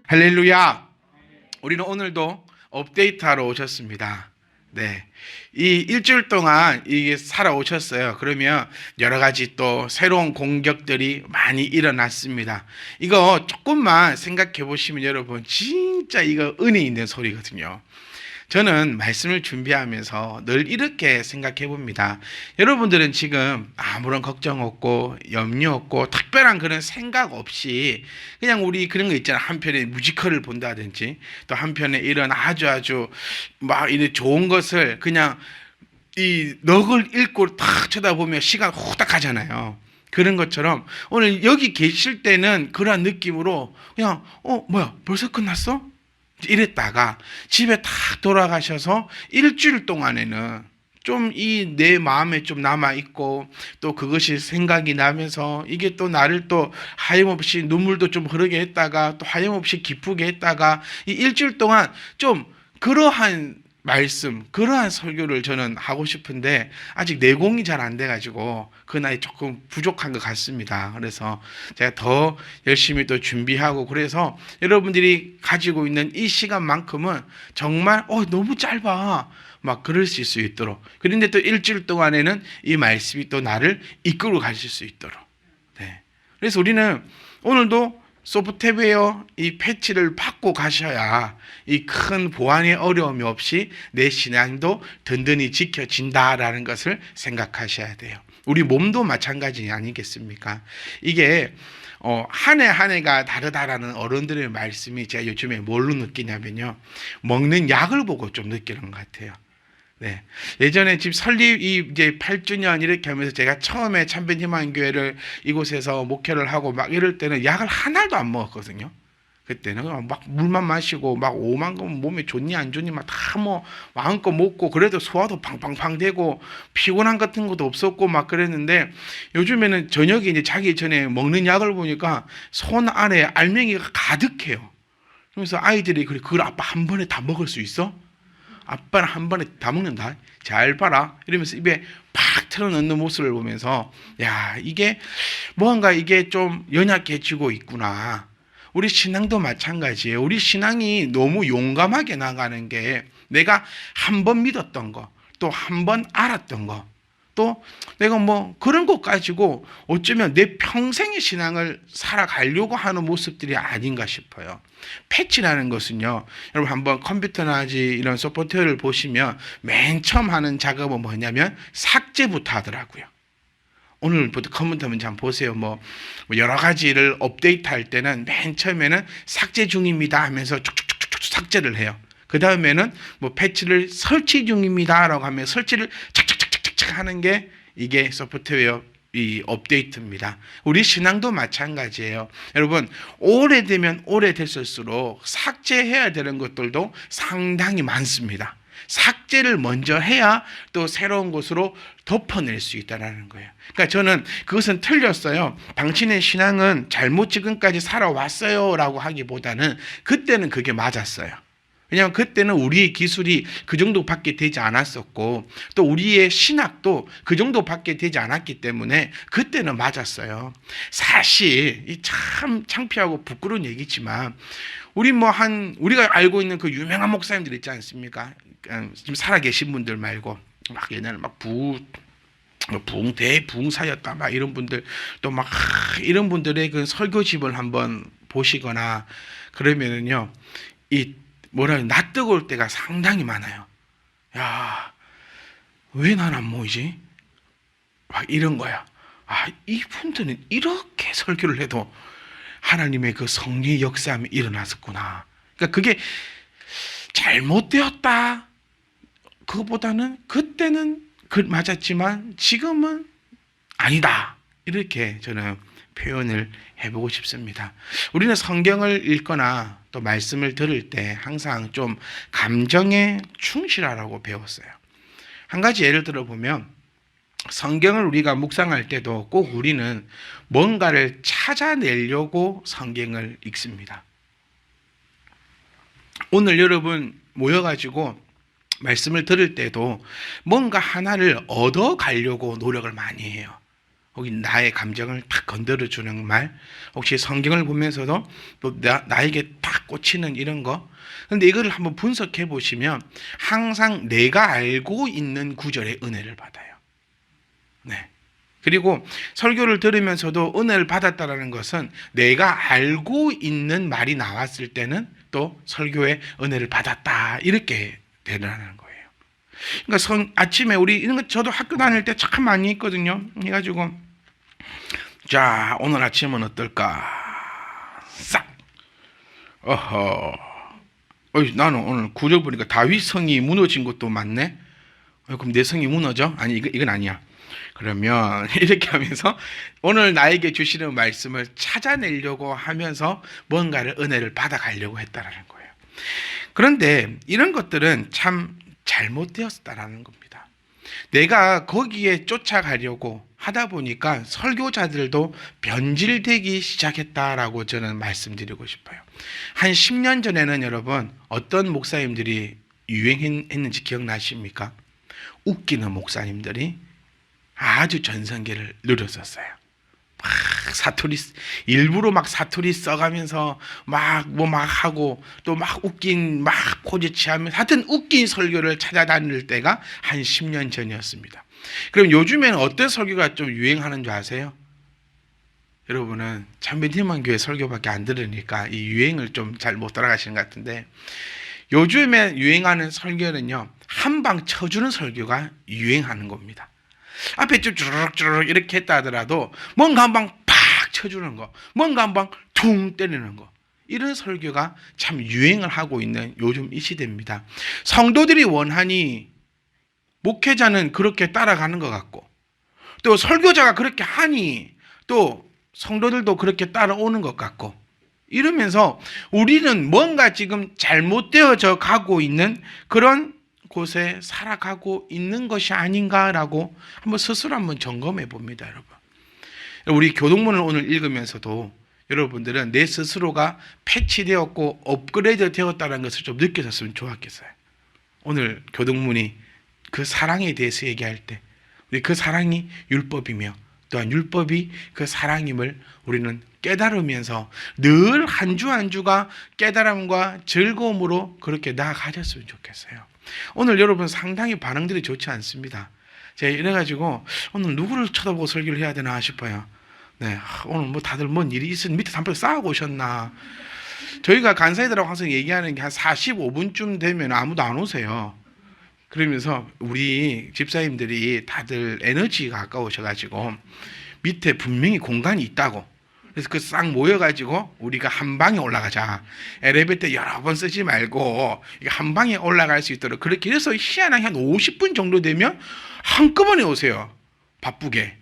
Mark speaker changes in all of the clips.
Speaker 1: 할렐루야. 우리는 오늘도 업데이트하러 오셨습니다. 네. 이 일주일 동안 이게 살아오셨어요. 그러면 여러 가지 또 새로운 공격들이 많이 일어났습니다. 이거 조금만 생각해 보시면 여러분 진짜 이거 은혜 있는 소리거든요. 저는 말씀을 준비하면서 늘 이렇게 생각해 봅니다. 여러분들은 지금 아무런 걱정 없고 염려 없고 특별한 그런 생각 없이 그냥 우리 그런 거 있잖아. 한편에 뮤지컬을 본다든지 또 한편에 이런 아주 막 이런 좋은 것을 그냥 이 넋을 잃고 탁 쳐다보면 시간 후딱 가잖아요. 그런 것처럼 오늘 여기 계실 때는 그러한 느낌으로 그냥 뭐야 벌써 끝났어? 이랬다가 집에 탁 돌아가셔서 일주일 동안에는 좀 이 내 마음에 좀 남아있고 또 그것이 생각이 나면서 이게 또 나를 또 하염없이 눈물도 좀 흐르게 했다가 또 하염없이 기쁘게 했다가 이 일주일 동안 좀 그러한 말씀, 그러한 설교를 저는 하고 싶은데 아직 내공이 잘 안 돼가지고 그 나이 조금 부족한 것 같습니다. 그래서 제가 더 열심히 또 준비하고 그래서 여러분들이 가지고 있는 이 시간만큼은 정말 너무 짧아 막 그럴 수 있도록 그런데 또 일주일 동안에는 이 말씀이 또 나를 이끌고 가실 수 있도록 네. 그래서 우리는 오늘도 소프트웨어 이 패치를 받고 가셔야 이 큰 보안의 어려움이 없이 내 신앙도 든든히 지켜진다라는 것을 생각하셔야 돼요. 우리 몸도 마찬가지 아니겠습니까? 이게 한 해 한 해가 다르다라는 어른들의 말씀이 제가 요즘에 뭘로 느끼냐면요. 먹는 약을 보고 좀 느끼는 것 같아요. 네. 예전에 집 설립이 이제 8주년 이렇게 하면서 제가 처음에 참변희망교회를 이곳에서 목회를 하고 막 이럴 때는 약을 한 알도 안 먹었거든요. 그때는 막 물만 마시고 막 오만큼 몸에 좋니 안 좋니 막 다 뭐 마음껏 먹고 그래도 소화도 팡팡팡 되고 피곤함 같은 것도 없었고 막 그랬는데 요즘에는 저녁에 이제 자기 전에 먹는 약을 보니까 손 안에 알맹이가 가득해요. 그래서 아이들이 그걸 아빠 한 번에 다 먹을 수 있어? 아빠는 한 번에 다 먹는다. 잘 봐라. 이러면서 입에 팍 틀어넣는 모습을 보면서 야 이게 뭔가 이게 좀 연약해지고 있구나. 우리 신앙도 마찬가지예요. 우리 신앙이 너무 용감하게 나가는 게 내가 한 번 믿었던 거, 또 한 번 알았던 거, 또 내가 뭐 그런 것 가지고 어쩌면 내 평생의 신앙을 살아가려고 하는 모습들이 아닌가 싶어요. 패치라는 것은요, 여러분 한번 컴퓨터나 이런 소프트웨어를 보시면 맨 처음 하는 작업은 뭐냐면 삭제부터 하더라고요. 오늘부터 컴퓨터 한번 보세요. 뭐 여러 가지를 업데이트할 때는 맨 처음에는 삭제 중입니다 하면서 쭉쭉쭉쭉 삭제를 해요. 그 다음에는 뭐 패치를 설치 중입니다라고 하면 설치를 착착착착착 하는 게 이게 소프트웨어 이 업데이트입니다. 우리 신앙도 마찬가지예요. 여러분 오래되면 오래됐을수록 삭제해야 되는 것들도 상당히 많습니다. 삭제를 먼저 해야 또 새로운 것으로 덮어낼 수 있다는 거예요. 그러니까 저는 그것은 틀렸어요. 당신의 신앙은 잘못 지금까지 살아왔어요 라고 하기보다는 그때는 그게 맞았어요. 왜냐하면 그때는 우리의 기술이 그 정도밖에 되지 않았었고 또 우리의 신학도 그 정도밖에 되지 않았기 때문에 그때는 맞았어요. 사실 참 창피하고 부끄러운 얘기지만 우리가 알고 있는 그 유명한 목사님들 있지 않습니까? 지금 살아계신 분들 말고 막 옛날에 막 대부흥사였다 막 이런 분들 또 막 이런 분들의 그 설교집을 한번 보시거나 그러면은요 낯뜨거울 때가 상당히 많아요. 야, 왜 난 안 모이지? 막 이런 거야. 이분들은 이렇게 설교를 해도 하나님의 그 성령의 역사함이 일어났었구나. 그러니까 그게 잘못되었다. 그것보다는 그때는 맞았지만 지금은 아니다. 이렇게 저는 표현을 해보고 싶습니다. 우리는 성경을 읽거나 또 말씀을 들을 때 항상 좀 감정에 충실하라고 배웠어요. 한 가지 예를 들어보면 성경을 우리가 묵상할 때도 꼭 우리는 뭔가를 찾아내려고 성경을 읽습니다. 오늘 여러분 모여가지고 말씀을 들을 때도 뭔가 하나를 얻어가려고 노력을 많이 해요. 혹은 나의 감정을 탁 건드려주는 말, 혹시 성경을 보면서도 또 나에게 딱 꽂히는 이런 거. 근데 이거를 한번 분석해 보시면 항상 내가 알고 있는 구절의 은혜를 받아요. 네. 그리고 설교를 들으면서도 은혜를 받았다라는 것은 내가 알고 있는 말이 나왔을 때는 또 설교의 은혜를 받았다, 이렇게 되라는 거예요. 그러니까 아침에 우리 이런 거 저도 학교 다닐 때 참 많이 했거든요. 해가지고 자, 오늘 아침은 어떨까? 싹. 나는 오늘 구절 보니까 다윗 성이 무너진 것도 맞네. 그럼 내 성이 무너져? 아니, 이건 아니야. 그러면 이렇게 하면서 오늘 나에게 주시는 말씀을 찾아내려고 하면서 뭔가를 은혜를 받아가려고 했다라는 거예요. 그런데 이런 것들은 참 잘못되었다라는 겁니다. 내가 거기에 쫓아가려고 하다 보니까 설교자들도 변질되기 시작했다라고 저는 말씀드리고 싶어요. 한 10년 전에는 여러분 어떤 목사님들이 유행했는지 기억나십니까? 웃기는 목사님들이 아주 전성기를 누렸었어요. 막 사투리, 일부러 막 사투리 써가면서 막 하고 또 막 웃긴 막 코지치하면 하여튼 웃긴 설교를 찾아다닐 때가 한 10년 전이었습니다. 그럼 요즘에는 어떤 설교가 좀 유행하는 줄 아세요? 여러분은 참배팀만 교회 설교밖에 안 들으니까 이 유행을 좀 잘 못 따라가시는 것 같은데, 요즘에 유행하는 설교는요, 한 방 쳐주는 설교가 유행하는 겁니다. 앞에 쭉 주르륵 이렇게 했다 하더라도 뭔가 한 방 팍 쳐주는 거, 뭔가 한 방 퉁 때리는 거, 이런 설교가 참 유행을 하고 있는 요즘 이 시대입니다. 성도들이 원하니 목회자는 그렇게 따라가는 것 같고, 또 설교자가 그렇게 하니 또 성도들도 그렇게 따라오는 것 같고, 이러면서 우리는 뭔가 지금 잘못되어져 가고 있는 그런 곳에 살아가고 있는 것이 아닌가라고 한번 스스로 한번 점검해 봅니다, 여러분. 우리 교동문을 오늘 읽으면서도 여러분들은 내 스스로가 패치되었고 업그레이드 되었다는 것을 좀 느끼셨으면 좋았겠어요. 오늘 교동문이 그 사랑에 대해서 얘기할 때 그 사랑이 율법이며 또한 율법이 그 사랑임을 우리는 깨달으면서 늘 한 주 한 주가 깨달음과 즐거움으로 그렇게 나아가셨으면 좋겠어요. 오늘 여러분 상당히 반응들이 좋지 않습니다. 제가 이래가지고 오늘 누구를 쳐다보고 설교를 해야 되나 싶어요. 네, 오늘 뭐 다들 뭔 일이 있으면 밑에 담배 싸우고 오셨나. 저희가 간사이들하고 항상 얘기하는 게 한 45분쯤 되면 아무도 안 오세요. 그러면서 우리 집사님들이 다들 에너지가 아까우셔가지고 밑에 분명히 공간이 있다고, 그래서 그 싹 모여가지고 우리가 한 방에 올라가자, 엘리베이터 여러 번 쓰지 말고 한 방에 올라갈 수 있도록 그렇게 해서 희한하게 한 50분 정도 되면 한꺼번에 오세요, 바쁘게.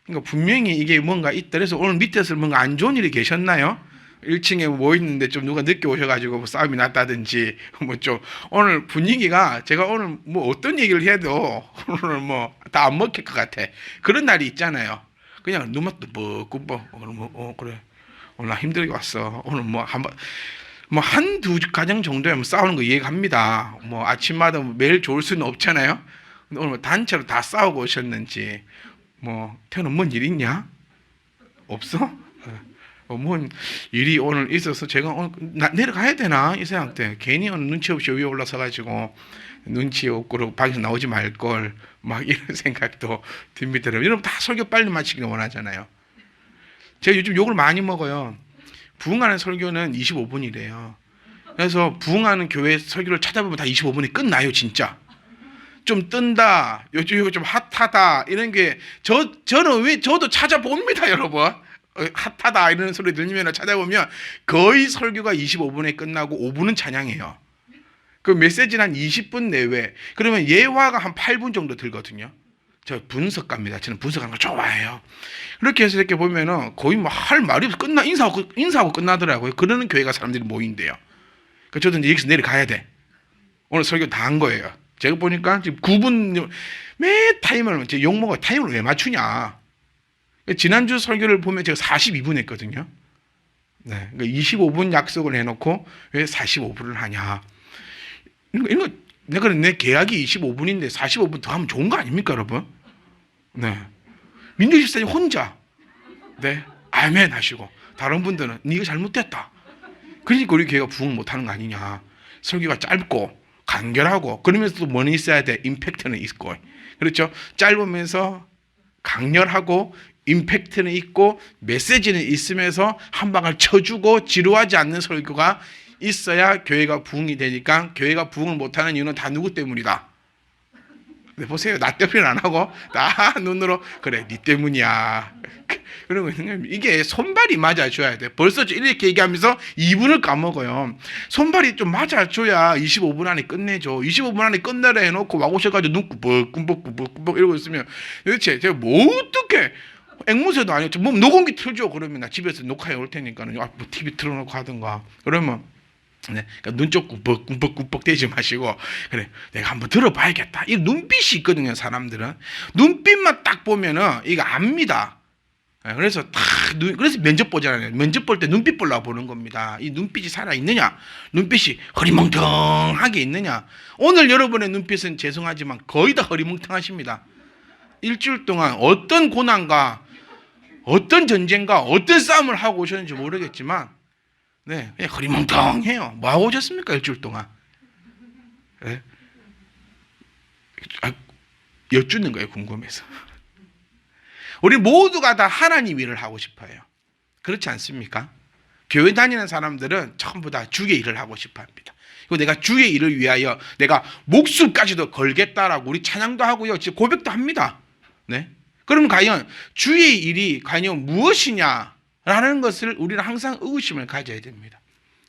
Speaker 1: 그러니까 분명히 이게 뭔가 있다. 그래서 오늘 밑에서 뭔가 안 좋은 일이 계셨나요? 1층에 뭐 있는데 좀 누가 늦게 오셔가지고 뭐 싸움이 났다든지 뭐 좀 오늘 분위기가, 제가 오늘 뭐 어떤 얘기를 해도 오늘 뭐 다 안 먹힐 것 같아. 그런 날이 있잖아요. 그냥 눈만 뜨고 오늘 그래 오늘 나 힘들게 왔어. 오늘 뭐 한두 가정 정도면 싸우는 거 이해갑니다. 뭐 아침마다 매일 좋을 수는 없잖아요. 근데 오늘 뭐 단체로 다 싸우고 오셨는지, 뭐 태어는 뭔 일 있냐? 없어? 뭔 일이 오늘 있어서 제가 오늘 내려가야 되나 이 생각 때 괜히 오늘 눈치 없이 위에 올라서 가지고 눈치 없고 방에서 나오지 말 걸 막 이런 생각도 듭니다. 여러분 다 설교 빨리 마치기를 원하잖아요. 제가 요즘 욕을 많이 먹어요. 부흥하는 설교는 25분이래요. 그래서 부흥하는 교회 설교를 찾아보면 다 25분이 끝나요, 진짜. 좀 뜬다, 요즘 좀 핫하다 이런 게 저는 왜 저도 찾아봅니다, 여러분. 핫하다 이런 소리 들리면 찾아보면 거의 설교가 25분에 끝나고 5분은 찬양해요. 그 메시지는 한 20분 내외. 그러면 예화가 한 8분 정도 들거든요. 저 분석가입니다. 저는 분석하는 거 좋아해요. 그렇게 해서 이렇게 보면은 거의 뭐 할 말이 없어. 인사하고 끝나더라고요. 그러는 교회가 사람들이 모인대요. 그러니까 저도 이제 여기서 내려가야 돼. 오늘 설교 다 한 거예요. 제가 보니까 지금 9분 매 타이머를, 제가 욕먹어요. 타이머를 왜 맞추냐. 지난주 설교를 보면 제가 42분 했거든요. 네, 그러니까 25분 약속을 해놓고 왜 45분을 하냐. 이거 내가 내 계약이 25분인데 45분 더 하면 좋은 거 아닙니까, 여러분? 네. 민규 집사님 혼자 네 아멘 하시고 다른 분들은 네가 잘못됐다. 그러니까 우리 교회가 부흥 못하는 거 아니냐. 설교가 짧고 간결하고 그러면서도 뭐는 있어야 돼? 임팩트는 있고. 그렇죠? 짧으면서 강렬하고 임팩트는 있고 메시지는 있으면서 한 방을 쳐주고 지루하지 않는 설교가 있어야 교회가 부흥이 되니까 교회가 부흥을 못하는 이유는 다 누구 때문이다. 네, 보세요. 나 때문에 안 하고 나 눈으로 그래 네 때문이야. 그러고 있는 거예요. 이게 손발이 맞아줘야 돼. 벌써 이렇게 얘기하면서 2분을 까먹어요. 손발이 좀 맞아줘야 25분 안에 끝내죠. 25분 안에 끝내라 해놓고 막 오셔가지고 눈 꾸벅꾸벅꾸벅꾸벅 이러고 있으면 도대체 제가 뭐 어떻게 앵무새도 아니었죠. 뭐 녹음기 틀죠. 그러면 나 집에서 녹화해 올 테니까는 뭐 TV 틀어놓고 하든가. 그러면 네, 그러니까 눈쪽 꾸벅꾸벅꾸벅 대지 마시고 그래 내가 한번 들어봐야겠다. 이 눈빛이 있거든요. 사람들은 눈빛만 딱 보면은 이거 압니다. 그래서 그래서 면접 보잖아요. 면접 볼 때 눈빛 보려고 보는 겁니다. 이 눈빛이 살아 있느냐, 눈빛이 허리멍텅하게 있느냐. 오늘 여러분의 눈빛은 죄송하지만 거의 다 허리멍텅하십니다. 일주일 동안 어떤 고난과 어떤 전쟁과 어떤 싸움을 하고 오셨는지 모르겠지만, 네, 그냥 허리멍텅해요. 뭐 하고 오셨습니까 일주일 동안? 네? 여쭙는 거예요, 궁금해서. 우리 모두가 다 하나님 일을 하고 싶어요. 그렇지 않습니까? 교회 다니는 사람들은 전부 다 주의 일을 하고 싶어 합니다. 그리고 내가 주의 일을 위하여 내가 목숨까지도 걸겠다라고 우리 찬양도 하고요. 진짜 고백도 합니다. 네? 그럼 과연 주의 일이 과연 무엇이냐라는 것을 우리는 항상 의구심을 가져야 됩니다.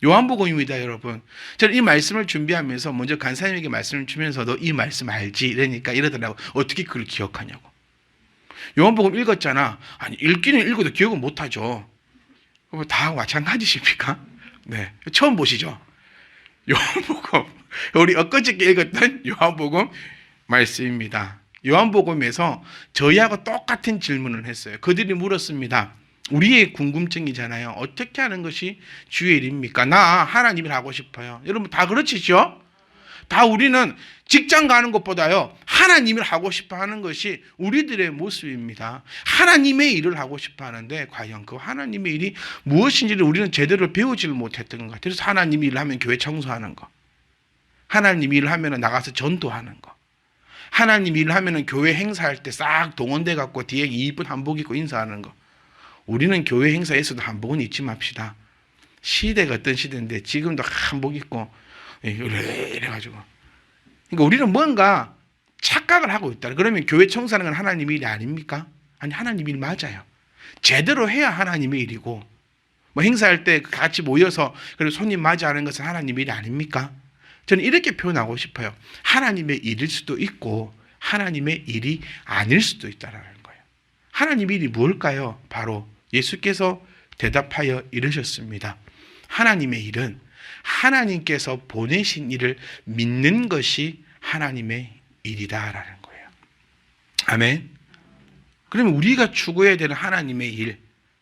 Speaker 1: 요한복음입니다, 여러분. 저는 이 말씀을 준비하면서 먼저 간사님에게 말씀을 주면서도 이 말씀 알지? 이러니까 이러더라고. 어떻게 그걸 기억하냐고. 요한복음 읽었잖아. 아니 읽기는 읽어도 기억은 못하죠. 다 마찬가지십니까? 네, 처음 보시죠. 요한복음 우리 엊그저께 읽었던 요한복음 말씀입니다. 요한복음에서 저희하고 똑같은 질문을 했어요. 그들이 물었습니다. 우리의 궁금증이잖아요. 어떻게 하는 것이 주의 일입니까? 나 하나님을 하고 싶어요. 여러분 다 그렇지죠? 다 우리는 직장 가는 것보다요 하나님을 하고 싶어 하는 것이 우리들의 모습입니다. 하나님의 일을 하고 싶어 하는데 과연 그 하나님의 일이 무엇인지를 우리는 제대로 배우지를 못했던 것 같아요. 그래서 하나님 일을 하면 교회 청소하는 거, 하나님 일을 하면 나가서 전도하는 거, 하나님 일을 하면 교회 행사할 때 싹 동원돼 갖고 뒤에 이쁜 한복 입고 인사하는 거. 우리는 교회 행사에서도 한복은 입지 맙시다. 시대가 어떤 시대인데 지금도 한복 입고 이래가지고. 그러니까 우리는 뭔가 착각을 하고 있다. 그러면 교회 청소하는 건 하나님의 일이 아닙니까? 아니 하나님의 일 맞아요. 제대로 해야 하나님의 일이고, 뭐 행사할 때 같이 모여서 그리고 손님 맞이하는 것은 하나님의 일이 아닙니까? 저는 이렇게 표현하고 싶어요. 하나님의 일일 수도 있고 하나님의 일이 아닐 수도 있다는 거예요. 하나님의 일이 무엇일까요? 바로 예수께서 대답하여 이르셨습니다. 하나님의 일은 하나님께서 보내신 일을 믿는 것이 하나님의 일이다라는 거예요. 아멘. 그러면 우리가 추구해야 되는 하나님의 일,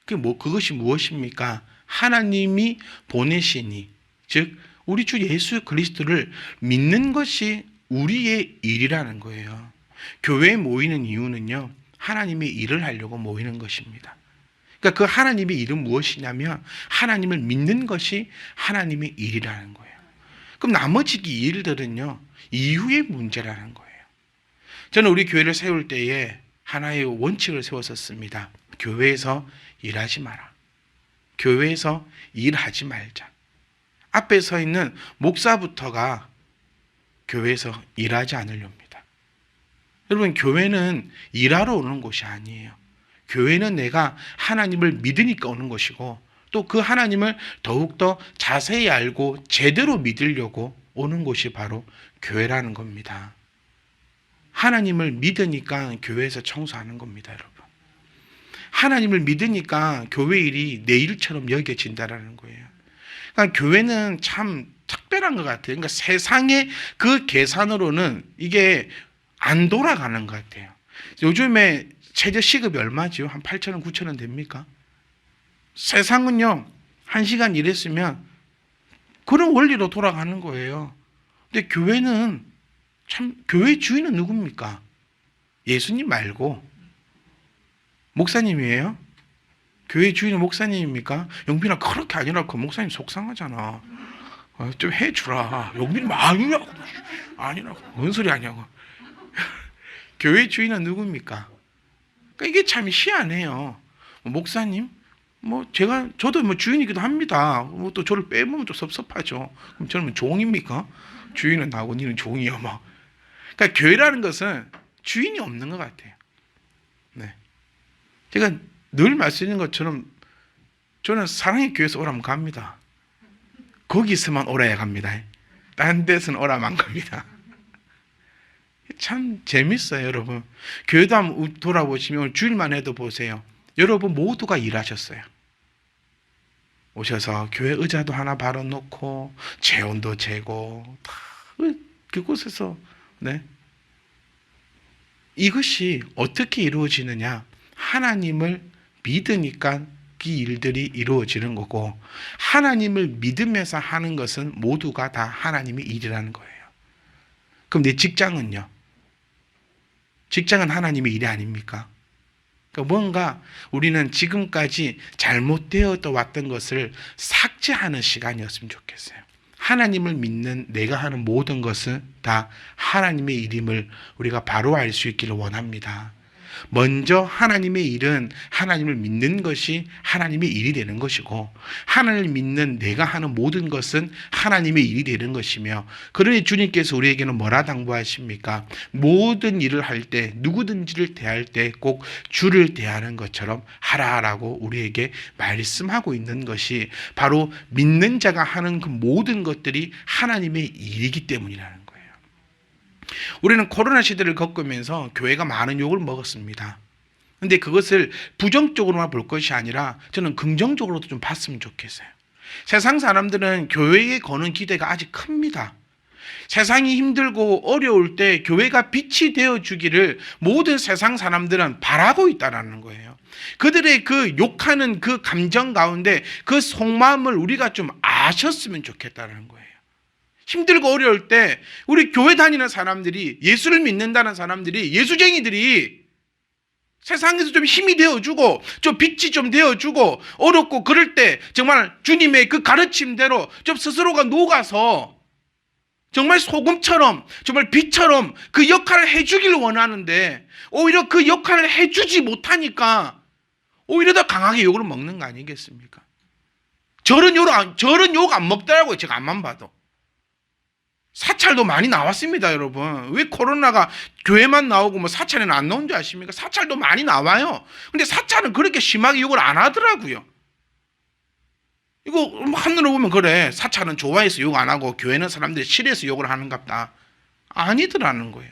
Speaker 1: 그것이 무엇입니까? 하나님이 보내시니, 즉 우리 주 예수 그리스도를 믿는 것이 우리의 일이라는 거예요. 교회에 모이는 이유는요, 하나님의 일을 하려고 모이는 것입니다. 그러니까 그 하나님의 일은 무엇이냐면 하나님을 믿는 것이 하나님의 일이라는 거예요. 그럼 나머지 일들은요 이후의 문제라는 거예요. 저는 우리 교회를 세울 때에 하나의 원칙을 세웠었습니다. 교회에서 일하지 마라. 교회에서 일하지 말자. 앞에 서 있는 목사부터가 교회에서 일하지 않으렵니다. 여러분 교회는 일하러 오는 곳이 아니에요. 교회는 내가 하나님을 믿으니까 오는 것이고 또 그 하나님을 더욱더 자세히 알고 제대로 믿으려고 오는 곳이 바로 교회라는 겁니다. 하나님을 믿으니까 교회에서 청소하는 겁니다, 여러분. 하나님을 믿으니까 교회 일이 내 일처럼 여겨진다는 거예요. 그러니까 교회는 참 특별한 것 같아요. 그러니까 세상의 그 계산으로는 이게 안 돌아가는 것 같아요. 요즘에 최저 시급이 얼마죠? 한 8,000원, 9,000원 됩니까? 세상은요, 1시간 일했으면 그런 원리로 돌아가는 거예요. 근데 교회는 참, 교회 주인은 누굽니까? 예수님 말고 목사님이에요? 교회 주인은 목사님입니까? 영빈아 그렇게 아니라고 목사님 속상하잖아. 좀 해주라. 영빈이 아니라고. 아니라고. 뭔 소리 하냐고. 교회 주인은 누굽니까? 그러니까 이게 참 희한해요. 목사님? 저도 주인이기도 합니다. 또 저를 빼보면 좀 섭섭하죠. 그럼 저는 종입니까? 주인은 나고 니는 종이야, 막. 그러니까 교회라는 것은 주인이 없는 것 같아요. 네. 제가 늘 말씀드리는 것처럼 저는 사랑의 교회에서 오라면 갑니다. 거기서만 오라야 갑니다. 딴 데서는 오라면 안 갑니다. 참 재밌어요, 여러분. 교회도 한번 돌아보시면 주일만 해도 보세요. 여러분 모두가 일하셨어요. 오셔서 교회 의자도 하나 발라놓고 체온도 재고 다 그곳에서 네. 이것이 어떻게 이루어지느냐? 하나님을 믿으니까 그 일들이 이루어지는 거고, 하나님을 믿으면서 하는 것은 모두가 다 하나님의 일이라는 거예요. 그럼 내 직장은요? 직장은 하나님의 일이 아닙니까? 그러니까 뭔가 우리는 지금까지 잘못되어 왔던 것을 삭제하는 시간이었으면 좋겠어요. 하나님을 믿는 내가 하는 모든 것은 다 하나님의 일임을 우리가 바로 알 수 있기를 원합니다. 먼저 하나님의 일은 하나님을 믿는 것이 하나님의 일이 되는 것이고, 하나님을 믿는 내가 하는 모든 것은 하나님의 일이 되는 것이며, 그러니 주님께서 우리에게는 뭐라 당부하십니까? 모든 일을 할 때, 누구든지를 대할 때 꼭 주를 대하는 것처럼 하라라고 우리에게 말씀하고 있는 것이 바로 믿는 자가 하는 그 모든 것들이 하나님의 일이기 때문이라는 거예요. 우리는 코로나 시대를 겪으면서 교회가 많은 욕을 먹었습니다. 그런데 그것을 부정적으로만 볼 것이 아니라 저는 긍정적으로도 좀 봤으면 좋겠어요. 세상 사람들은 교회에 거는 기대가 아직 큽니다. 세상이 힘들고 어려울 때 교회가 빛이 되어주기를 모든 세상 사람들은 바라고 있다는 거예요. 그들의 그 욕하는 그 감정 가운데 그 속마음을 우리가 좀 아셨으면 좋겠다는 거예요. 힘들고 어려울 때 우리 교회 다니는 사람들이, 예수를 믿는다는 사람들이, 예수쟁이들이 세상에서 좀 힘이 되어주고 좀 빛이 좀 되어주고, 어렵고 그럴 때 정말 주님의 그 가르침대로 좀 스스로가 녹아서 정말 소금처럼 정말 빛처럼 그 역할을 해주기를 원하는데, 오히려 그 역할을 해주지 못하니까 오히려 더 강하게 욕을 먹는 거 아니겠습니까? 저런 욕 안 먹더라고요. 제가 앞만 봐도. 사찰도 많이 나왔습니다, 여러분. 왜 코로나가 교회만 나오고 사찰에는 안 나온 줄 아십니까? 사찰도 많이 나와요. 근데 사찰은 그렇게 심하게 욕을 안 하더라고요. 이거 한눈으로 보면 그래, 사찰은 좋아해서 욕 안 하고 교회는 사람들이 싫어해서 욕을 하는갑다. 아니더라는 거예요.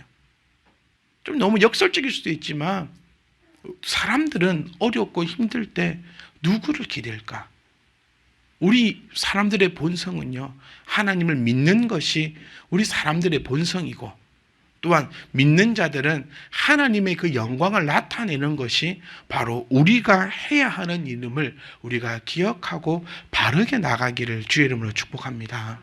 Speaker 1: 좀 너무 역설적일 수도 있지만 사람들은 어렵고 힘들 때 누구를 기댈까? 우리 사람들의 본성은요, 하나님을 믿는 것이 우리 사람들의 본성이고, 또한 믿는 자들은 하나님의 그 영광을 나타내는 것이 바로 우리가 해야 하는 이름을 우리가 기억하고 바르게 나가기를 주의 이름으로 축복합니다.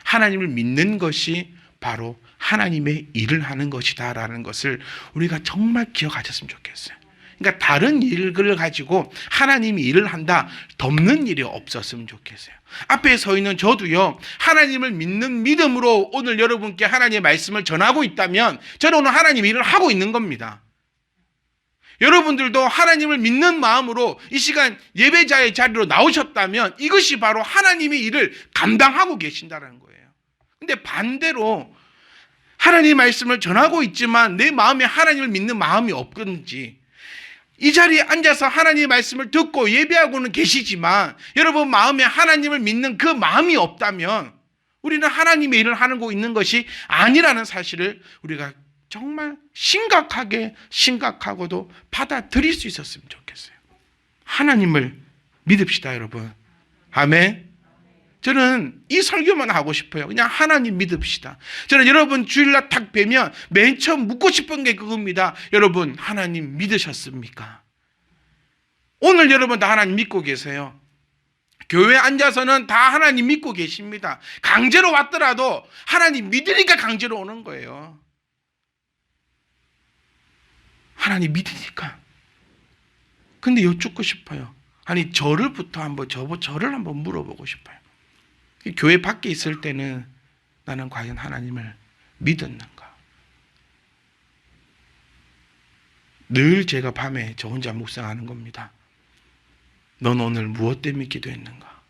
Speaker 1: 하나님을 믿는 것이 바로 하나님의 일을 하는 것이다라는 것을 우리가 정말 기억하셨으면 좋겠어요. 그러니까 다른 일을 가지고 하나님이 일을 한다 덮는 일이 없었으면 좋겠어요. 앞에 서 있는 저도요, 하나님을 믿는 믿음으로 오늘 여러분께 하나님의 말씀을 전하고 있다면 저는 오늘 하나님 일을 하고 있는 겁니다. 여러분들도 하나님을 믿는 마음으로 이 시간 예배자의 자리로 나오셨다면 이것이 바로 하나님의 일을 감당하고 계신다는 거예요. 근데 반대로 하나님의 말씀을 전하고 있지만 내 마음에 하나님을 믿는 마음이 없든지, 이 자리에 앉아서 하나님의 말씀을 듣고 예배하고는 계시지만 여러분 마음에 하나님을 믿는 그 마음이 없다면 우리는 하나님의 일을 하고 있는 것이 아니라는 사실을 우리가 정말 심각하고도 받아들일 수 있었으면 좋겠어요. 하나님을 믿읍시다, 여러분. 아멘. 저는 이 설교만 하고 싶어요. 그냥 하나님 믿읍시다. 저는 여러분 주일날 탁 뵈면 맨 처음 묻고 싶은 게 그겁니다. 여러분 하나님 믿으셨습니까? 오늘 여러분 다 하나님 믿고 계세요. 교회에 앉아서는 다 하나님 믿고 계십니다. 강제로 왔더라도 하나님 믿으니까 강제로 오는 거예요. 하나님 믿으니까. 근데 여쭙고 싶어요. 아니 저를부터 한번 저를 한번 물어보고 싶어요. 교회 밖에 있을 때는 나는 과연 하나님을 믿었는가? 늘 제가 밤에 저 혼자 묵상하는 겁니다. 넌 오늘 무엇 때문에 기도했는가?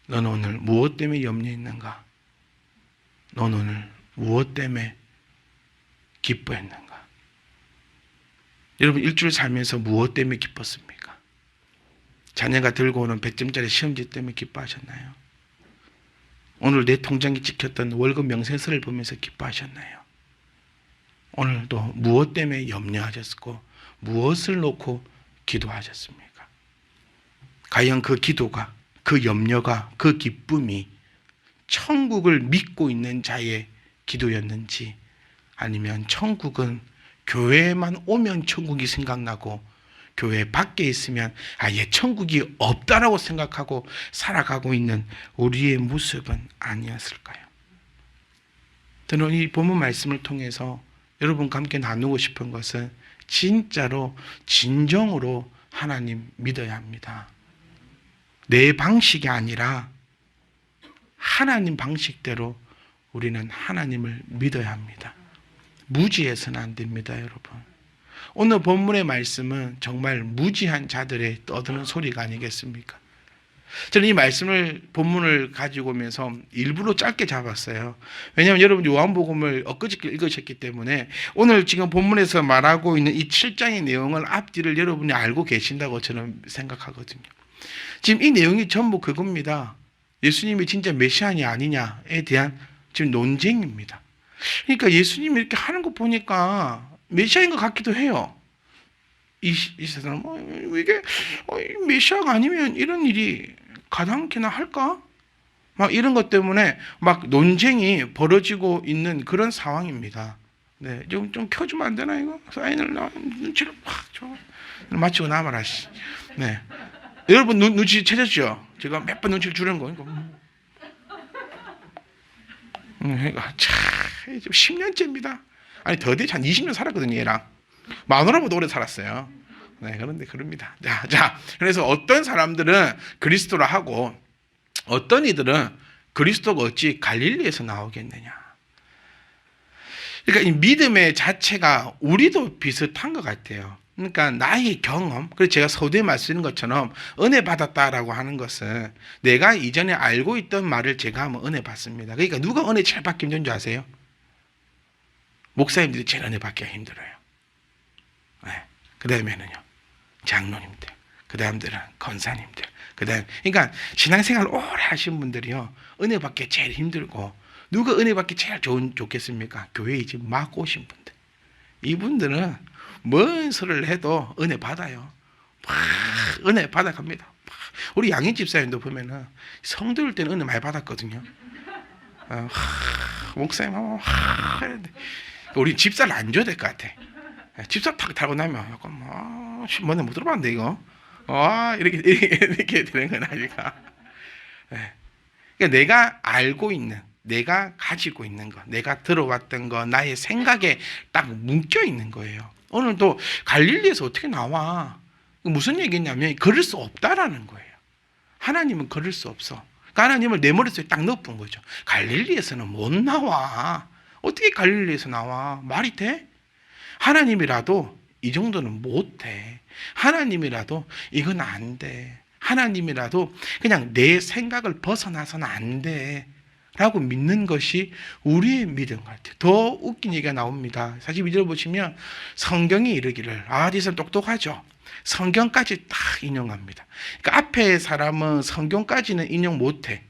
Speaker 1: 넌 오늘 무엇 때문에 염려했는가? 넌 오늘 무엇 때문에 기뻐했는가? 여러분 일주일 살면서 무엇 때문에 기뻤습니까? 자녀가 들고 오는 100점짜리 시험지 때문에 기뻐하셨나요? 오늘 내 통장에 찍혔던 월급 명세서를 보면서 기뻐하셨나요? 오늘도 무엇 때문에 염려하셨고 무엇을 놓고 기도하셨습니까? 과연 그 기도가, 그 염려가, 그 기쁨이 천국을 믿고 있는 자의 기도였는지, 아니면 천국은 교회에만 오면 천국이 생각나고 교회 밖에 있으면 아예 천국이 없다라고 생각하고 살아가고 있는 우리의 모습은 아니었을까요? 저는 이 본문 말씀을 통해서 여러분과 함께 나누고 싶은 것은 진짜로 진정으로 하나님 믿어야 합니다. 내 방식이 아니라 하나님 방식대로 우리는 하나님을 믿어야 합니다. 무지해서는 안 됩니다, 여러분. 오늘 본문의 말씀은 정말 무지한 자들의 떠드는 소리가 아니겠습니까? 저는 이 말씀을, 본문을 가지고 오면서 일부러 짧게 잡았어요. 왜냐하면 여러분 요한복음을 엊그저께 읽으셨기 때문에 오늘 지금 본문에서 말하고 있는 이 7장의 내용을 앞뒤를 여러분이 알고 계신다고 저는 생각하거든요. 지금 이 내용이 전부 그겁니다. 예수님이 진짜 메시아냐 아니냐에 대한 지금 논쟁입니다. 그러니까 예수님이 이렇게 하는 거 보니까 메시아인 것 같기도 해요. 이 세상은 이게 메시아가 아니면 이런 일이 가당키나 할까? 막 이런 것 때문에 막 논쟁이 벌어지고 있는 그런 상황입니다. 네, 좀 켜주면 안 되나 이거? 사인을 눈치를 확 줘. 마치고 나와라. 네, 여러분 눈치 채셨죠? 제가 몇 번 눈치를 주는 거. 참 10년째입니다. 아니 더디 한 20년 살았거든요, 얘랑. 마누라보다 오래 살았어요. 네, 그런데 그럽니다. 자, 그래서 어떤 사람들은 그리스도라 하고 어떤 이들은 그리스도가 어찌 갈릴리에서 나오겠느냐. 그러니까 이 믿음의 자체가 우리도 비슷한 것 같아요. 그러니까 나의 경험, 그래서 제가 서두에 말씀드린 것처럼 은혜 받았다라고 하는 것은 내가 이전에 알고 있던 말을 제가 하면 은혜 받습니다. 그러니까 누가 은혜 잘 받기 힘든 줄 아세요? 목사님들이 제일 은혜 받기가 힘들어요. 네. 그 다음에는요, 장로님들, 그 다음들은 권사님들, 그 다음, 그러니까 신앙생활 오래 하신 분들이요, 은혜 받기 제일 힘들고, 누가 은혜 받기 제일 좋겠습니까? 교회에 이제 막 오신 분들. 이분들은 뭔 소리를 해도 은혜 받아요. 막 은혜 받아갑니다. 우리 양인 집사님도 보면은 성도일 때는 은혜 많이 받았거든요. 목사님, 우리 집사를 안 줘야 될 것 같아. 집사 탁 타고 나면 약간 뭐네 못 들어봤는데 이거 이렇게 되는 건 아니까. 그러니까 내가 알고 있는, 내가 가지고 있는 거, 내가 들어왔던 거, 나의 생각에 딱 묶여 있는 거예요. 오늘도 갈릴리에서 어떻게 나와? 무슨 얘기냐면 걸을 수 없다라는 거예요. 하나님은 걸을 수 없어. 그러니까 하나님을 내 머릿속에 딱 넣어본 거죠. 갈릴리에서는 못 나와. 어떻게 갈릴리에서 나와? 말이 돼? 하나님이라도 이 정도는 못해. 하나님이라도 이건 안 돼. 하나님이라도 그냥 내 생각을 벗어나서는 안 돼. 라고 믿는 것이 우리의 믿음 같아요. 더 웃긴 얘기가 나옵니다. 42절 보시면 성경이 이르기를, 이 사람 똑똑하죠. 성경까지 딱 인용합니다. 그러니까 앞에 사람은 성경까지는 인용 못해.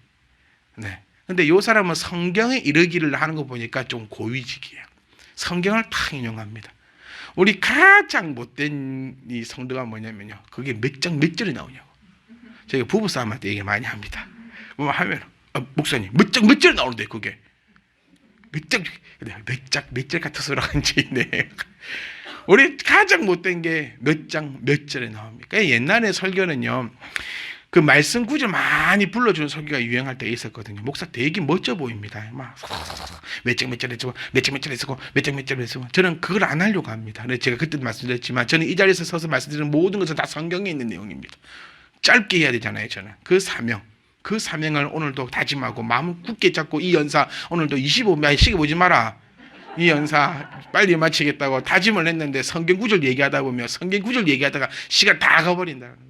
Speaker 1: 네. 근데 이 사람은 성경에 이르기를 하는 거 보니까 좀 고위직이에요. 성경을 딱 인용합니다. 우리 가장 못된 이 성도가 뭐냐면요, 그게 몇 장 몇 절이 나오냐고. 저희가 부부싸움할 때 얘기 많이 합니다. 뭐 하면 목사님 몇 장 몇 절 나오는데 그게 몇 장 몇 절 같은 소리가 있네. 우리 가장 못된 게 몇 장 몇 절에 나옵니까? 옛날에 설교는요, 그 말씀 구절 많이 불러주는 설교가 유행할 때 있었거든요. 목사 되게 멋져 보입니다. 막 몇 절 했고 몇 절 했고 저는 그걸 안 하려고 합니다. 근데 제가 그때 말씀드렸지만 저는 이 자리에서 서서 말씀드리는 모든 것은 다 성경에 있는 내용입니다. 짧게 해야 되잖아요. 저는 그 사명을 오늘도 다짐하고 마음 굳게 잡고 이 연사 오늘도 25분 시계 보지 마라. 이 연사 빨리 마치겠다고 다짐을 했는데 성경 구절 얘기하다 보면 성경 구절 얘기하다가 시간 다 가버린다는 거예요.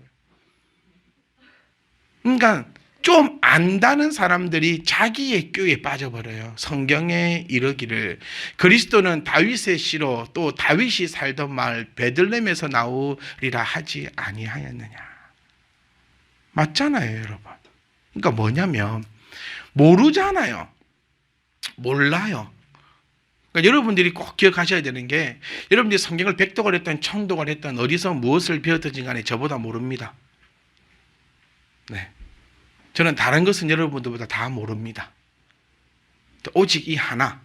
Speaker 1: 그러니까 좀 안다는 사람들이 자기의 꾀에 빠져버려요. 성경에 이르기를 그리스도는 다윗의 씨로 또 다윗이 살던 마을 베들레헴에서 나오리라 하지 아니하였느냐. 맞잖아요, 여러분. 그러니까 뭐냐면 모르잖아요. 몰라요. 그러니까 여러분들이 꼭 기억하셔야 되는 게 여러분들이 성경을 백독을 했던 청독을 했던 어디서 무엇을 배웠든지 간에 저보다 모릅니다. 네. 저는 다른 것은 여러분들보다 다 모릅니다. 오직 이 하나,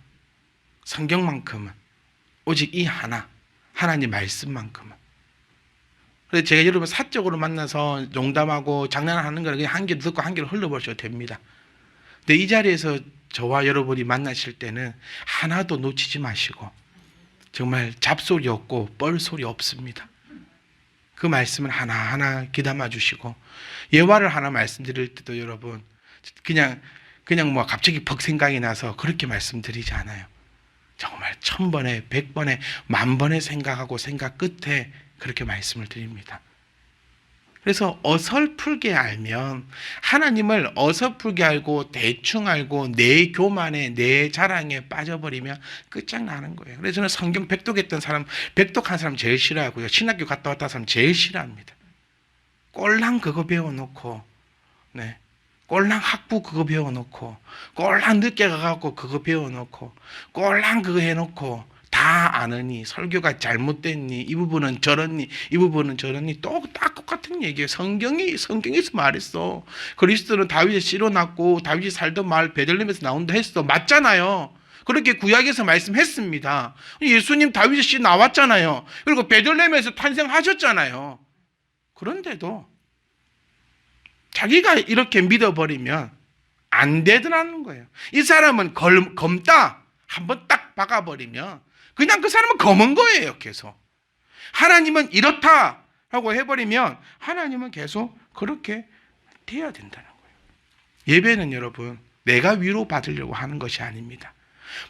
Speaker 1: 성경만큼은, 오직 이 하나, 하나님 말씀만큼은. 그래서 제가 여러분 사적으로 만나서 농담하고 장난하는 거는 그냥 한 개를 듣고 한 개를 흘려버려도 됩니다. 근데 이 자리에서 저와 여러분이 만나실 때는 하나도 놓치지 마시고 정말 잡소리 없고 뻘소리 없습니다. 그 말씀을 하나하나 귀담아 주시고 예화를 하나 말씀드릴 때도 여러분 그냥 뭐 갑자기 벅 생각이 나서 그렇게 말씀드리지 않아요. 정말 1000번에 100번에 10,000번에 생각하고 생각 끝에 그렇게 말씀을 드립니다. 그래서 어설프게 알면 하나님을 어설프게 알고 대충 알고 내 교만에 내 자랑에 빠져버리면 끝장나는 거예요. 그래서 저는 성경 백독했던 사람, 백독한 사람 제일 싫어하고요. 신학교 갔다 왔다 사람 제일 싫어합니다. 꼴랑 그거 배워놓고 네. 꼴랑 학부 그거 배워놓고 꼴랑 늦게 가갖고 그거 배워놓고 꼴랑 그거 해놓고 다 아느니 설교가 잘못됐니 이 부분은 저렇니 이 부분은 저렇니 또 딱 똑같은 얘기예요. 성경에서 말했어. 그리스도는 다윗의 씨로 났고 다윗이 살던 마을 베들레헴에서 나온다 했어. 맞잖아요. 그렇게 구약에서 말씀했습니다. 예수님 다윗의 씨 나왔잖아요. 그리고 베들레헴에서 탄생하셨잖아요. 그런데도 자기가 이렇게 믿어버리면 안 되더라는 거예요. 이 사람은 검다 한번 딱 박아버리면 그냥 그 사람은 검은 거예요. 계속 하나님은 이렇다라고 해버리면 하나님은 계속 그렇게 돼야 된다는 거예요. 예배는 여러분 내가 위로받으려고 하는 것이 아닙니다.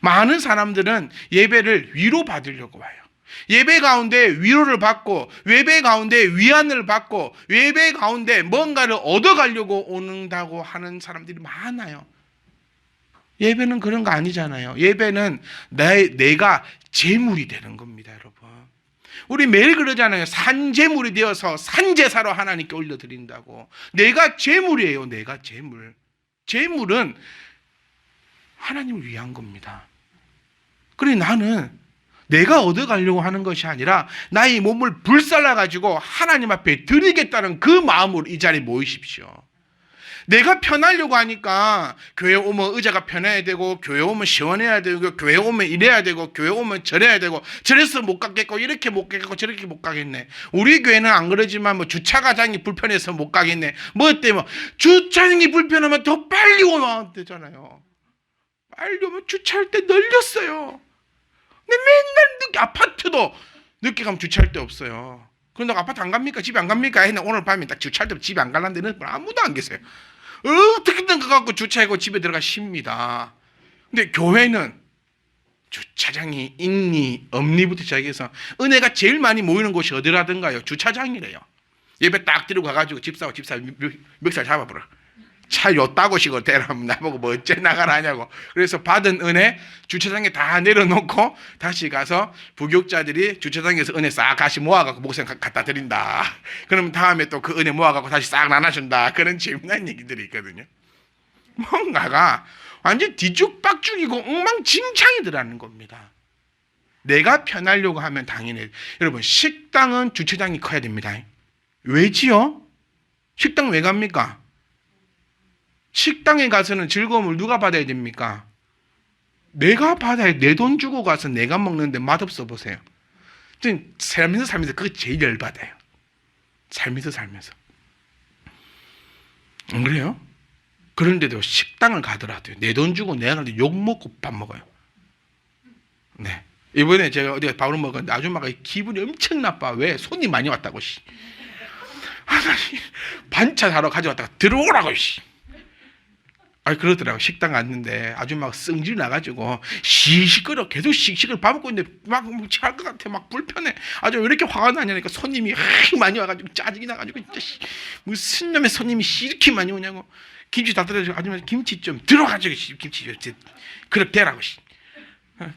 Speaker 1: 많은 사람들은 예배를 위로받으려고 와요. 예배 가운데 위로를 받고 예배 가운데 위안을 받고 예배 가운데 뭔가를 얻어가려고 오는다고 하는 사람들이 많아요. 예배는 그런 거 아니잖아요. 예배는 내가 제물이 되는 겁니다, 여러분. 우리 매일 그러잖아요. 산제물이 되어서 산제사로 하나님께 올려드린다고. 내가 제물이에요. 내가 제물. 제물은 하나님을 위한 겁니다. 그래 나는 내가 얻어가려고 하는 것이 아니라 나의 몸을 불살라가지고 하나님 앞에 드리겠다는 그 마음으로 이 자리에 모이십시오. 내가 편하려고 하니까 교회 오면 의자가 편해야 되고 교회 오면 시원해야 되고 교회 오면 이래야 되고 교회 오면 저래야 되고 저래서 못 가겠고 이렇게 못 가겠고 저렇게 못 가겠네. 우리 교회는 안 그러지만 뭐 주차장이 불편해서 못 가겠네. 뭐 때문에 주차장이 불편하면 더 빨리 오면 되잖아요. 빨리 오면 주차할 때 널렸어요. 근데 맨날 늦게 아파트도 늦게 가면 주차할 데 없어요. 그런데 아파트 안 갑니까? 집에 안 갑니까? 했는데 오늘 밤에 딱 주차할 때 집에 안 가려는 데는 아무도 안 계세요. 어떻게든 가갖고 주차하고 집에 들어가 쉽니다. 근데 교회는 주차장이 있니 없니부터 시작해서 은혜가 제일 많이 모이는 곳이 어디라든가요? 주차장이래요. 예배 딱 드리고 가가지고 집사와 집사 멱살 잡아버려. 차 요 따고시고 대라면 나보고 뭐 어째 나가라냐고. 그래서 받은 은혜 주차장에 다 내려놓고 다시 가서 부교육자들이 주차장에서 은혜 싹 다시 모아갖고 목사님 갖다 드린다. 그럼 다음에 또 그 은혜 모아갖고 다시 싹 나눠준다. 그런 재미난 얘기들이 있거든요. 뭔가가 완전 뒤죽박죽이고 엉망진창이더라는 겁니다. 내가 편하려고 하면 당연히 여러분 식당은 주차장이 커야 됩니다. 왜지요? 식당 왜 갑니까? 식당에 가서는 즐거움을 누가 받아야 됩니까? 내가 받아야 내 돈 주고 가서 내가 먹는데 맛없어 보세요. 살면서 그게 제일 열받아요. 살면서. 안 그래요? 그런데도 식당을 가더라도 내 돈 주고 내가 가는데 욕 먹고 밥 먹어요. 네. 이번에 제가 어디가 밥을 먹었는데 아줌마가 기분이 엄청 나빠. 왜? 손님 많이 왔다고. 반찬 하러 가져왔다가 들어오라고. 그러더라고. 식당 갔는데 아줌마가 성질 나가지고 시시끄러 계속 씩씩을 밥 먹고 있는데 막 취할 것 같아. 막 불편해. 아주 왜 이렇게 화가 나냐니까 손님이 많이 와가지고 짜증이 나가지고 무슨 놈의 손님이 이렇게 많이 오냐고. 김치 다 떨어지고 아줌마 김치 좀 들어가지고 김치 좀 그렇게 되라고.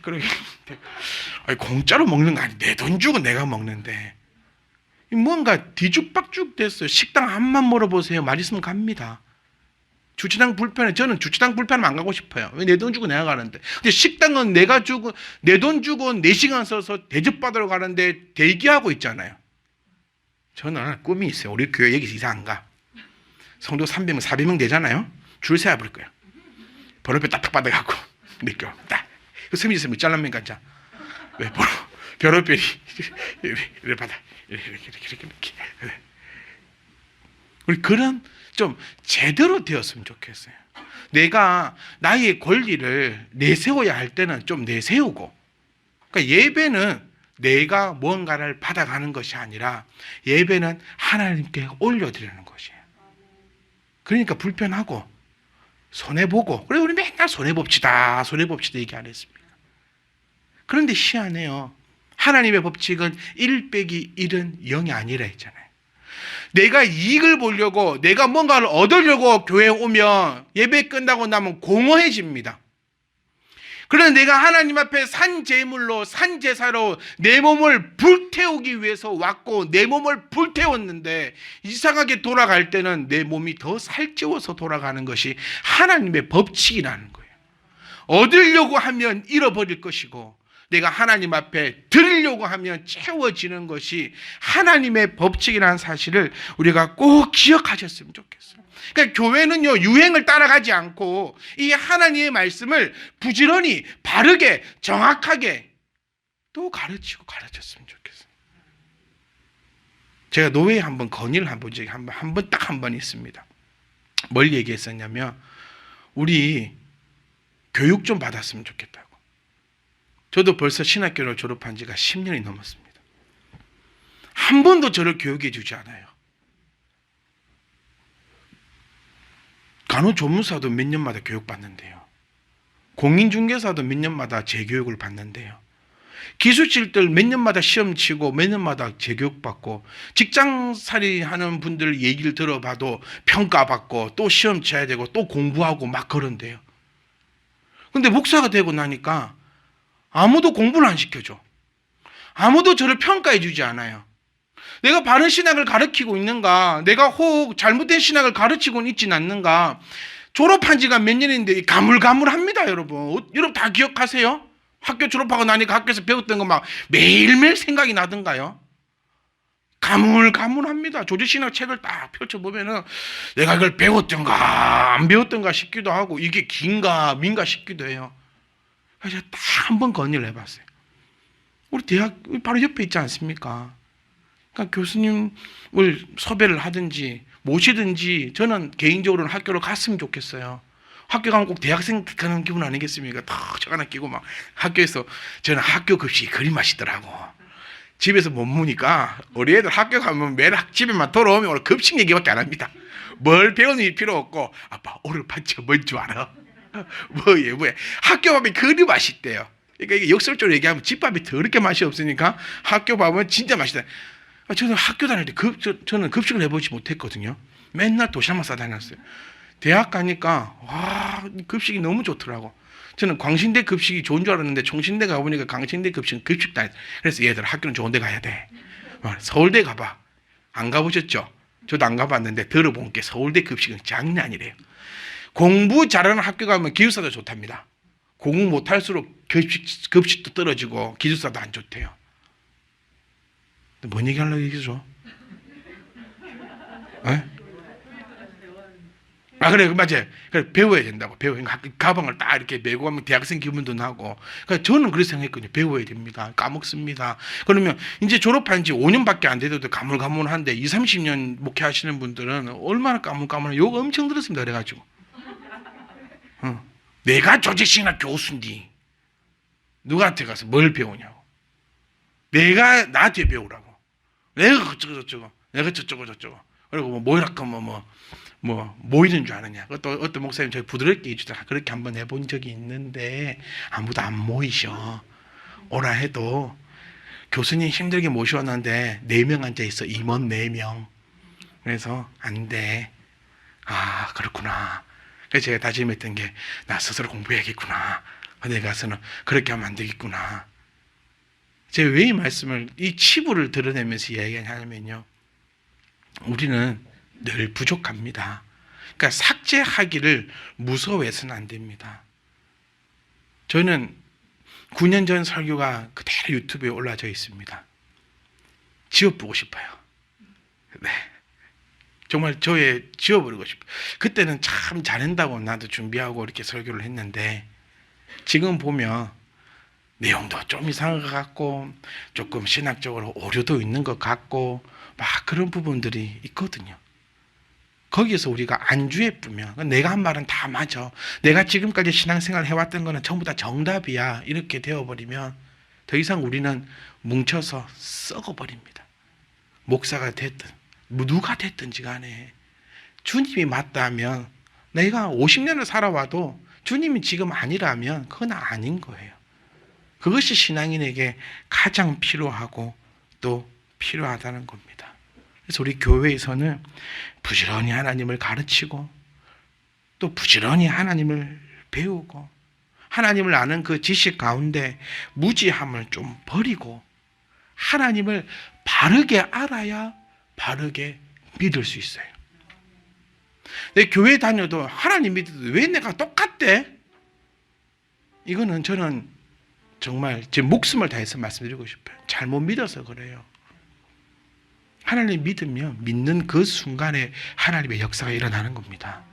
Speaker 1: 그러게. 공짜로 먹는 거 아니. 내 돈 주고 내가 먹는데 뭔가 뒤죽박죽 됐어요. 식당 한번 물어보세요. 말 있으면 갑니다. 주차장 불편해. 저는 주차장 불편하면 안 가고 싶어요. 왜? 내 돈 주고 내가 가는데. 근데 식당은 내가 주고 내 돈 주고 4시간 써서 대접받으러 가는데 대기하고 있잖아요. 저는 꿈이 있어요. 우리 교회 여기서 이사 안 가. 성도 300명, 400명 되잖아요. 줄 서야 버릴 거예요. 번호표 딱딱 받아갖고 느껴. 딱. 그 서민이 있으면 잘라면 가자. 왜? 번호표 이렇게 받아. 이렇게. 우리 그런 좀 제대로 되었으면 좋겠어요. 내가 나의 권리를 내세워야 할 때는 좀 내세우고, 그러니까 예배는 내가 뭔가를 받아가는 것이 아니라 예배는 하나님께 올려드리는 것이에요. 그러니까 불편하고 손해보고, 그래 우리 맨날 손해봅시다 얘기 안 했습니까? 그런데 희한해요. 하나님의 법칙은 1 빼기 1은 0이 아니라 했잖아요. 내가 이익을 보려고 내가 뭔가를 얻으려고 교회에 오면 예배 끝나고 나면 공허해집니다. 그런데 내가 하나님 앞에 산 제물로 산 제사로 내 몸을 불태우기 위해서 왔고 내 몸을 불태웠는데 이상하게 돌아갈 때는 내 몸이 더 살찌워서 돌아가는 것이 하나님의 법칙이라는 거예요. 얻으려고 하면 잃어버릴 것이고 내가 하나님 앞에 드리려고 하면 채워지는 것이 하나님의 법칙이라는 사실을 우리가 꼭 기억하셨으면 좋겠어요. 그러니까 교회는요, 유행을 따라가지 않고 이 하나님의 말씀을 부지런히 바르게 정확하게 또 가르치고 가르쳤으면 좋겠어요. 제가 노회에 한번 건의를 한 적이 딱 한 번 있습니다. 뭘 얘기했었냐면 우리 교육 좀 받았으면 좋겠다고. 저도 벌써 신학교를 졸업한 지가 10년이 넘었습니다. 한 번도 저를 교육해 주지 않아요. 간호조무사도 몇 년마다 교육받는데요. 공인중개사도 몇 년마다 재교육을 받는데요. 기술직들 몇 년마다 시험 치고 몇 년마다 재교육받고 직장살이 하는 분들 얘기를 들어봐도 평가받고 또 시험 쳐야 되고 또 공부하고 막 그런데요. 근데 목사가 되고 나니까 아무도 공부를 안 시켜줘. 아무도 저를 평가해 주지 않아요. 내가 바른 신학을 가르치고 있는가, 내가 혹 잘못된 신학을 가르치고는 있지는 않는가. 졸업한 지가 몇 년인데 가물가물합니다. 여러분 다 기억하세요? 학교 졸업하고 나니까 학교에서 배웠던 거 막 매일매일 생각이 나던가요? 가물가물합니다. 조지신학 책을 딱 펼쳐보면은 내가 이걸 배웠던가 안 배웠던가 싶기도 하고 이게 긴가 민가 싶기도 해요. 그래서 딱 한 번 건의를 해봤어요. 우리 대학 바로 옆에 있지 않습니까? 그러니까 교수님을 섭외를 하든지 모시든지 저는 개인적으로는 학교로 갔으면 좋겠어요. 학교 가면 꼭 대학생 가는 기분 아니겠습니까? 턱 저 하나 끼고 막 학교에서 저는 학교 급식이 그리 맛있더라고. 집에서 못 먹으니까 우리 애들 학교 가면 매일 집에만 돌아오면 오늘 급식 얘기밖에 안 합니다. 뭘 배우는 필요 없고 아빠 오늘 반찬 뭔 줄 알아? 뭐해 학교 밥이 그리 맛있대요. 그러니까 이게 역설적으로 얘기하면 집밥이 더럽게 맛이 없으니까 학교 밥은 진짜 맛있다. 저는 학교 다닐 때 저는 급식을 해보지 못했거든요. 맨날 도시락만 싸다녔어요. 대학 가니까 와 급식이 너무 좋더라고. 저는 광신대 급식이 좋은 줄 알았는데 총신대 가보니까 광신대 급식은 급식도 아니다. 그래서 얘들 학교는 좋은 데 가야 돼. 서울대 가봐. 안 가보셨죠? 저도 안 가봤는데 들어본 게 서울대 급식은 장난 아니래요. 공부 잘하는 학교 가면 기숙사도 좋답니다. 공부 못할수록 급식도 떨어지고 기숙사도 안 좋대요. 뭔 얘기하려고 얘기죠? 아, 그래, 맞아요. 그래, 배워야 된다고. 그러니까 가방을 딱 이렇게 메고 가면 대학생 기분도 나고. 그러니까 저는 그렇게 생각했거든요. 배워야 됩니다. 까먹습니다. 그러면 이제 졸업한 지 5년밖에 안 돼도 가물가물한데 20, 30년 목회하시는 분들은 얼마나 까물까물해. 욕 엄청 들었습니다. 그래가지고. 내가 조직신학 교수인데 누구한테 가서 뭘 배우냐고. 내가 나한테 배우라고. 내가 어쩌고 저쩌고. 내가 저쩌고 저쩌고. 그리고 뭐 모이라고 모이는 줄 아느냐. 또 어떤 목사님 저희 부드럽게 해주더라. 그렇게 한번 해본 적이 있는데 아무도 안 모이셔. 오라 해도 교수님 힘들게 모셔왔는데 4명 앉아있어. 임원 4명. 그래서 안 돼. 아, 그렇구나. 그래서 제가 다짐했던 게 나 스스로 공부해야겠구나. 어디 가서는 그렇게 하면 안 되겠구나. 제가 왜 이 말씀을, 이 치부를 드러내면서 이야기하냐면요. 우리는 늘 부족합니다. 그러니까 삭제하기를 무서워해서는 안 됩니다. 저는 9년 전 설교가 그대로 유튜브에 올라져 있습니다. 지워보고 싶어요. 네. 정말 저의 지워버리고 싶어요. 그때는 참 잘한다고 나도 준비하고 이렇게 설교를 했는데 지금 보면 내용도 좀 이상한 것 같고 조금 신학적으로 오류도 있는 것 같고 막 그런 부분들이 있거든요. 거기에서 우리가 안주해쁘면 내가 한 말은 다 맞아. 내가 지금까지 신앙생활 해왔던 거는 전부 다 정답이야. 이렇게 되어버리면 더 이상 우리는 뭉쳐서 썩어버립니다. 목사가 됐든 누가 됐든지 간에 주님이 맞다면 내가 50년을 살아와도 주님이 지금 아니라면 그건 아닌 거예요. 그것이 신앙인에게 가장 필요하고 또 필요하다는 겁니다. 그래서 우리 교회에서는 부지런히 하나님을 가르치고 또 부지런히 하나님을 배우고 하나님을 아는 그 지식 가운데 무지함을 좀 버리고 하나님을 바르게 알아야 바르게 믿을 수 있어요. 내 교회 다녀도 하나님 믿어도 왜 내가 똑같대? 이거는 저는 정말 제 목숨을 다해서 말씀드리고 싶어요. 잘못 믿어서 그래요. 하나님 믿으면 믿는 그 순간에 하나님의 역사가 일어나는 겁니다.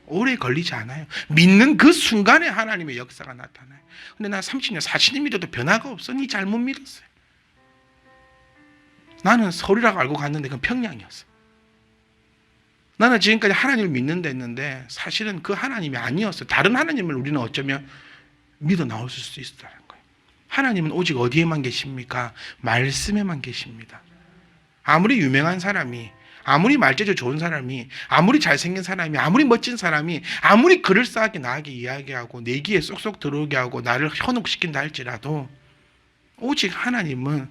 Speaker 1: 오래 걸리지 않아요. 믿는 그 순간에 하나님의 역사가 나타나요. 근데 나 30년, 40년 믿어도 변화가 없어. 니 잘못 믿었어요. 나는 서울이라고 알고 갔는데 그건 평양이었어. 나는 지금까지 하나님을 믿는다 했는데 사실은 그 하나님이 아니었어. 다른 하나님을 우리는 어쩌면 믿어 나올 수 있었다는 거예요. 하나님은 오직 어디에만 계십니까? 말씀에만 계십니다. 아무리 유명한 사람이, 아무리 말재주 좋은 사람이, 아무리 잘생긴 사람이, 아무리 멋진 사람이, 아무리 그럴싸하게 나에게 이야기하고 내 귀에 쏙쏙 들어오게 하고 나를 현혹시킨다 할지라도 오직 하나님은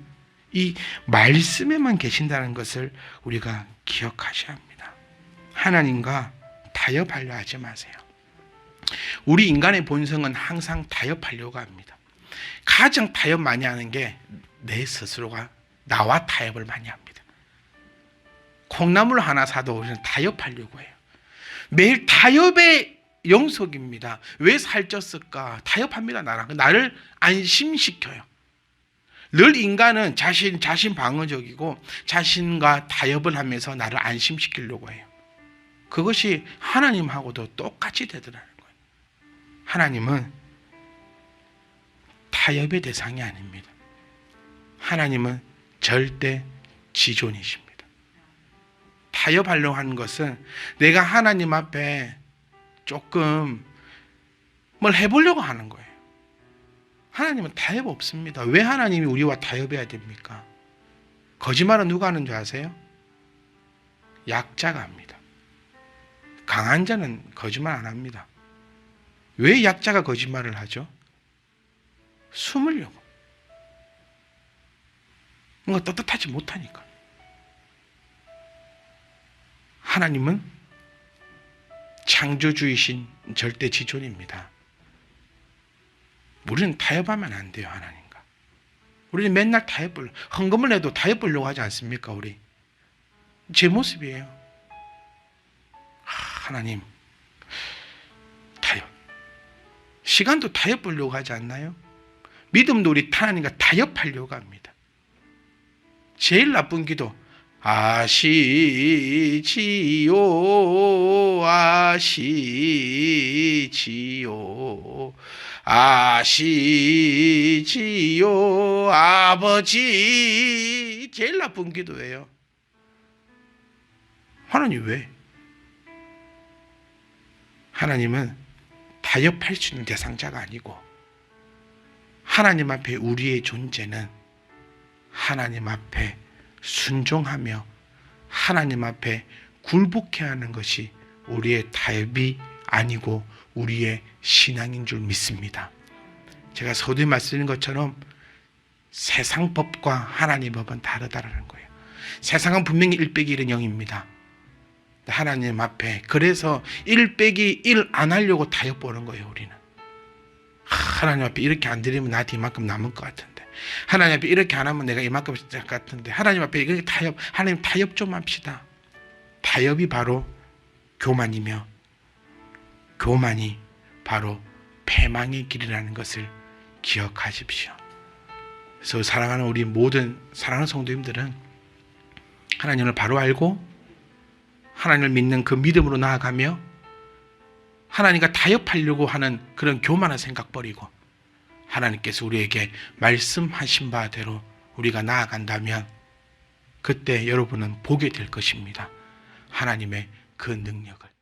Speaker 1: 이 말씀에만 계신다는 것을 우리가 기억하셔야 합니다. 하나님과 타협하려 하지 마세요. 우리 인간의 본성은 항상 타협하려고 합니다. 가장 타협 많이 하는 게 내 스스로가 나와 타협을 많이 합니다. 콩나물 하나 사도 우리는 타협하려고 해요. 매일 타협의 영속입니다. 왜 살쪘을까? 타협합니다. 나를 안심시켜요. 늘 인간은 자신 방어적이고 자신과 타협을 하면서 나를 안심시키려고 해요. 그것이 하나님하고도 똑같이 되더라는 거예요. 하나님은 타협의 대상이 아닙니다. 하나님은 절대 지존이십니다. 타협하려고 하는 것은 내가 하나님 앞에 조금 뭘 해보려고 하는 거예요. 하나님은 타협 없습니다. 왜 하나님이 우리와 타협해야 됩니까? 거짓말은 누가 하는 줄 아세요? 약자가 합니다. 강한 자는 거짓말 안 합니다. 왜 약자가 거짓말을 하죠? 숨으려고. 뭔가 떳떳하지 못하니까. 하나님은 창조주이신 절대 지존입니다. 우리는 타협하면 안 돼요. 하나님과. 우리는 맨날 타협을, 헌금을 해도 타협하려고 하지 않습니까? 우리. 제 모습이에요. 하나님, 타협. 시간도 타협하려고 하지 않나요? 믿음도 우리 하나님과 타협하려고 합니다. 제일 나쁜 기도, 아시지요 아시지요 아시지요 아버지. 제일 나쁜 기도예요. 하나님 왜? 하나님은 타협할 수 있는 대상자가 아니고 하나님 앞에 우리의 존재는 하나님 앞에 순종하며 하나님 앞에 굴복해야 하는 것이 우리의 타협이 아니고 우리의 신앙인 줄 믿습니다. 제가 서두에 말씀드린 것처럼 세상 법과 하나님 법은 다르다라는 거예요. 세상은 분명히 1 빼기 1은 0입니다. 하나님 앞에 그래서 1 빼기 1 안 하려고 타협 보는 거예요. 우리는 하나님 앞에 이렇게 안 드리면 나한테 이만큼 남을 것 같은데, 하나님 앞에 이렇게 안 하면 내가 이만큼 쓸 것 같은데, 하나님 앞에 이렇게 타협, 하나님 타협 좀 합시다. 타협이 바로 교만이며 교만이 바로 패망의 길이라는 것을 기억하십시오. 그래서 사랑하는 우리 모든 사랑하는 성도님들은 하나님을 바로 알고 하나님을 믿는 그 믿음으로 나아가며 하나님과 타협하려고 하는 그런 교만한 생각 버리고 하나님께서 우리에게 말씀하신 바대로 우리가 나아간다면 그때 여러분은 보게 될 것입니다. 하나님의 그 능력을.